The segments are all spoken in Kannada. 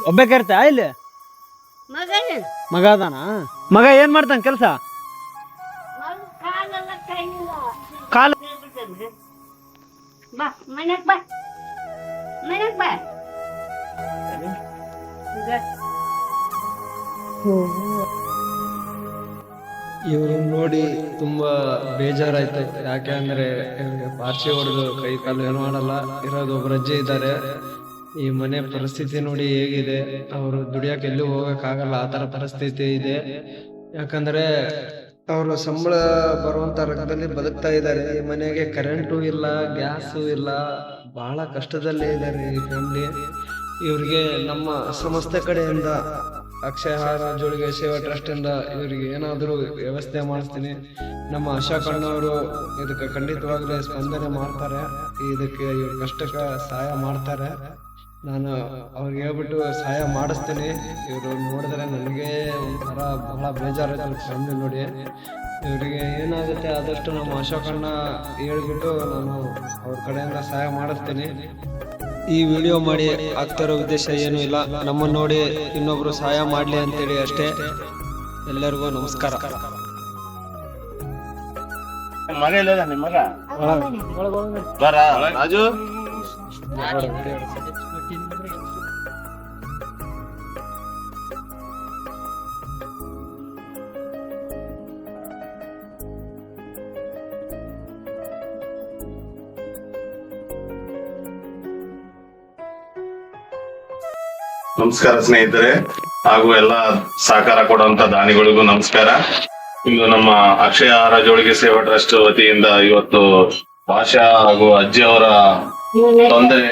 ಒಬ್ಬಕ್ಕೆ ಇರ್ತಾ ಇಲ್ಲಿ ಮಗ ಅದಾನ? ಮಗ ಏನ್ ಮಾಡ್ತಾನ ಕೆಲಸ? ಕಾಲ ಇವ್ರು ನೋಡಿ ತುಂಬಾ ಬೇಜಾರಾಯ್ತು. ಯಾಕೆ ಅಂದ್ರೆ ಇವ್ರಿಗೆ ಪಾರ್ಚಿ ಹೊಡೆದು ಕೈ ಕಾಲು ಏನು ಮಾಡಲ್ಲ. ಇರೋದು ಒಬ್ಬ ಅಜ್ಜಿ ಇದ್ದಾರೆ. ಈ ಮನೆ ಪರಿಸ್ಥಿತಿ ನೋಡಿ ಹೇಗಿದೆ. ಅವರು ದುಡಿಯಕ್ಕೆ ಎಲ್ಲೂ ಹೋಗಕ್ಕಾಗಲ್ಲ, ಆ ತರ ಪರಿಸ್ಥಿತಿ ಇದೆ. ಯಾಕಂದ್ರೆ ಅವರು ಸಂಬಳ ಬರುವಂತ ರಂಗದಲ್ಲಿ ಬದುಕ್ತಾ ಇದ್ದಾರೆ. ಈ ಮನೆಗೆ ಕರೆಂಟು ಇಲ್ಲ, ಗ್ಯಾಸು ಇಲ್ಲ, ಬಹಳ ಕಷ್ಟದಲ್ಲೇ ಇದ್ದಾರೆ ಈ ಫ್ಯಾಮಿಲಿ. ಇವ್ರಿಗೆ ನಮ್ಮ ಸಂಸ್ಥೆ ಕಡೆಯಿಂದ ಅಕ್ಷಯ ಆಹಾರ ಜೋಳಿಗೆ ಸೇವಾ ಟ್ರಸ್ಟ್ ಇಂದ ಇವರಿಗೆ ಏನಾದರೂ ವ್ಯವಸ್ಥೆ ಮಾಡಿಸ್ತೀನಿ. ನಮ್ಮ ಅಶೋಕಣ್ಣವರು ಇದಕ್ಕೆ ಖಂಡಿತವಾಗ್ಲೂ ಸ್ಪಂದನೆ ಮಾಡ್ತಾರೆ. ಇದಕ್ಕೆ ಇವ್ರ ಕಷ್ಟಕ್ಕೆ ಸಹಾಯ ಮಾಡ್ತಾರೆ. ನಾನು ಅವ್ರಿಗೆ ಹೇಳ್ಬಿಟ್ಟು ಸಹಾಯ ಮಾಡಿಸ್ತೀನಿ. ಇವರು ನೋಡಿದ್ರೆ ನನಗೆ ಒಂಥರ ಬಹಳ ಬೇಜಾರಾಯ್ತು ಫ್ಯಾಮಿಲಿ ನೋಡಿ. ಇವರಿಗೆ ಏನಾಗುತ್ತೆ ಆದಷ್ಟು ನಮ್ಮ ಅಶೋಕಣ್ಣ ಹೇಳ್ಬಿಟ್ಟು ನಾನು ಅವ್ರ ಕಡೆಯಿಂದ ಸಹಾಯ ಮಾಡಿಸ್ತೀನಿ. ಈ ವಿಡಿಯೋ ಮಾಡಿ ಆಗ್ತಿರೋ ಉದ್ದೇಶ ಏನೂ ಇಲ್ಲ, ನಮ್ಮನ್ನು ನೋಡಿ ಇನ್ನೊಬ್ರು ಸಹಾಯ ಮಾಡಲಿ ಅಂತೇಳಿ ಅಷ್ಟೇ. ಎಲ್ಲರಿಗೂ ನಮಸ್ಕಾರ. ಮಗ ಇಲ್ಲ ನಿಮ್ಮ ಮಗ ಬರ ರಾಜು. ನಮಸ್ಕಾರ ಸ್ನೇಹಿತರೆ, ಹಾಗೂ ಎಲ್ಲ ಸಹಕಾರ ಕೊಡುವಂತ ದಾನಿಗಳಿಗೂ ನಮಸ್ಕಾರ. ಇಂದು ನಮ್ಮ ಅಕ್ಷಯ ಆಹಾರ ಜೋಳಿಗೆ ಸೇವಾ ಟ್ರಸ್ಟ್ ವತಿಯಿಂದ ಇವತ್ತು ಭಾಷಾ ಹಾಗೂ ಅಜ್ಜಿ ಅವರ ತೊಂದರೆ,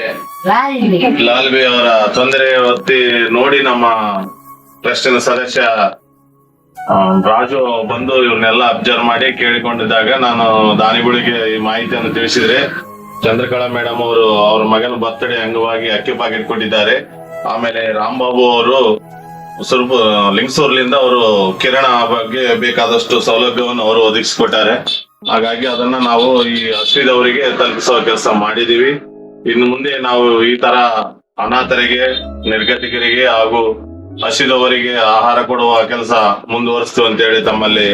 ಲಾಲ್ಬಿ ಅವರ ತೊಂದರೆ ಹೊತ್ತಿ ನೋಡಿ ನಮ್ಮ ಟ್ರಸ್ಟಿನ ಸದಸ್ಯ ರಾಜು ಬಂದು ಇವ್ರನ್ನೆಲ್ಲ ಅಬ್ಸರ್ವ್ ಮಾಡಿ ಕೇಳಿಕೊಂಡಿದ್ದಾಗ ನಾನು ದಾನಿಗಳಿಗೆ ಈ ಮಾಹಿತಿಯನ್ನು ತಿಳಿಸಿದ್ರೆ, ಚಂದ್ರಕಲಾ ಮೇಡಮ್ ಅವರು ಅವ್ರ ಮಗನ ಬರ್ತ್ಡೇ ಅಂಗವಾಗಿ ಅಕ್ಕಿ ಪಾಕೆಟ್ ಕೊಟ್ಟಿದ್ದಾರೆ. ಆಮೇಲೆ ರಾಂಬಾಬು ಅವರು ಸ್ವಲ್ಪ ಲಿಂಗಸೂರ್ಲಿಂದ ಅವರು ಕಿರಣ ಬಗ್ಗೆ ಬೇಕಾದಷ್ಟು ಸೌಲಭ್ಯವನ್ನು ಅವರು ಒದಗಿಸಿಕೊಟ್ಟಾರೆ. ಹಾಗಾಗಿ ಅದನ್ನ ನಾವು ಈ ಹಸಿದವರಿಗೆ ತಲುಪಿಸುವ ಕೆಲಸ ಮಾಡಿದೀವಿ. ಇನ್ನು ಮುಂದೆ ನಾವು ಈ ತರ ಅನಾಥರಿಗೆ, ನಿರ್ಗತಿಕರಿಗೆ ಹಾಗೂ ಹಸಿದವರಿಗೆ ಆಹಾರ ಕೊಡುವ ಕೆಲಸ ಮುಂದುವರಿಸ್ತೀವಿ ಅಂತ ಹೇಳಿ ತಮ್ಮಲ್ಲಿ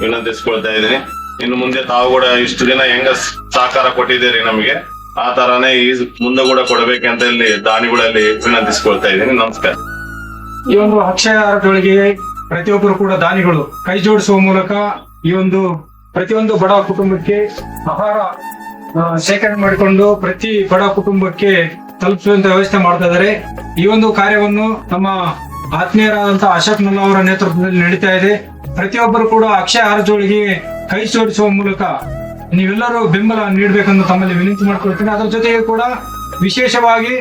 ವಿನಂತಿಸ್ಕೊಳ್ತಾ ಇದ್ದೀನಿ. ಇನ್ನು ಮುಂದೆ ತಾವು ಕೂಡ ಇಷ್ಟು ದಿನ ಹೆಂಗ ಸಹಕಾರ ಕೊಟ್ಟಿದ್ದೀರಿ ನಮಗೆ, ಆ ತರಾನೇ ಈ ಮುಂದೆ ಕೂಡ ಕೊಡಬೇಕಂತ ಇಲ್ಲಿ ದಾನಿಗಳಲ್ಲಿ ವಿನಂತಿಸ್ಕೊಳ್ತಾ ಇದ್ದೀನಿ. ನಮಸ್ಕಾರ. ಈ ಒಂದು ಅಕ್ಷಯ ಆಹಾರದೊಳಗೆ ಪ್ರತಿಯೊಬ್ಬರು ಕೂಡ ದಾನಿಗಳು ಕೈ ಜೋಡಿಸುವ ಮೂಲಕ ಈ ಒಂದು ಪ್ರತಿಯೊಂದು ಬಡ ಕುಟುಂಬಕ್ಕೆ ಆಹಾರ ಶೇಖರಣೆ ಮಾಡಿಕೊಂಡು ಪ್ರತಿ ಬಡ ಕುಟುಂಬಕ್ಕೆ ತಲುಪಿಸುವಂತ ವ್ಯವಸ್ಥೆ ಮಾಡ್ತಾ ಇದ್ದಾರೆ. ಈ ಒಂದು ಕಾರ್ಯವನ್ನು ನಮ್ಮ ಆತ್ಮೀಯರಾದಂತಹ ಅಶೋಕ್ ನಲ್ಲ ಅವರ ನೇತೃತ್ವದಲ್ಲಿ ನಡೀತಾ ಇದೆ. ಪ್ರತಿಯೊಬ್ಬರು ಕೂಡ ಅಕ್ಷಯ ಆಹಾರ ಜೋಳಿಗೆ ಕೈ ಜೋಡಿಸುವ ಮೂಲಕ ನೀವೆಲ್ಲರೂ ಬೆಂಬಲ ನೀಡಬೇಕೆಂದು ತಮ್ಮಲ್ಲಿ ವಿನಂತಿ ಮಾಡ್ಕೊಳ್ತೀನಿ. ಅದರ ಜೊತೆಗೆ ಕೂಡ ವಿಶೇಷವಾಗಿ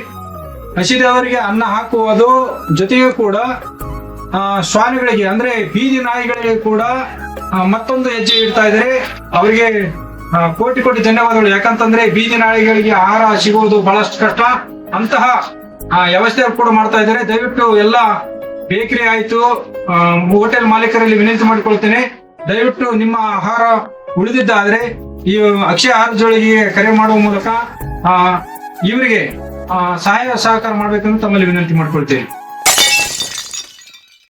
ಹಸಿದವರಿಗೆ ಅನ್ನ ಹಾಕುವುದು ಜೊತೆಗೆ ಕೂಡ ಶ್ವಾನಗಳಿಗೆ ಅಂದ್ರೆ ಬೀದಿ ನಾಯಿಗಳಿಗೆ ಕೂಡ ಮತ್ತೊಂದು ಹೆಜ್ಜೆ ಇಡ್ತಾ ಇದ್ದಾರೆ. ಅವರಿಗೆ ಕೋಟಿ ಕೋಟಿ ಧನ್ಯವಾದಗಳು. ಯಾಕಂತಂದ್ರೆ ಬೀದಿ ನಾಯಿಗಳಿಗೆ ಆಹಾರ ಸಿಗುವುದು ಬಹಳಷ್ಟು ಕಷ್ಟ. ಅಂತಹ ವ್ಯವಸ್ಥೆ ಕೂಡ ಮಾಡ್ತಾ ಇದ್ದಾರೆ. ದಯವಿಟ್ಟು ಎಲ್ಲ ಬೇಕರಿ ಆಯ್ತು, ಹೋಟೆಲ್ ಮಾಲೀಕರಲ್ಲಿ ವಿನಂತಿ ಮಾಡಿಕೊಳ್ತೇನೆ, ದಯವಿಟ್ಟು ನಿಮ್ಮ ಆಹಾರ ಉಳಿದಿದ್ದಾದ್ರೆ ಈ ಅಕ್ಷಯ ಆಹಾರ ಜೋಳಿಗೆ ಕರೆ ಮಾಡುವ ಮೂಲಕ ಇವರಿಗೆ ಸಹಾಯ ಸಹಕಾರ ಮಾಡ್ಬೇಕಂತ ತಮ್ಮಲ್ಲಿ ವಿನಂತಿ ಮಾಡ್ಕೊಳ್ತೇನೆ.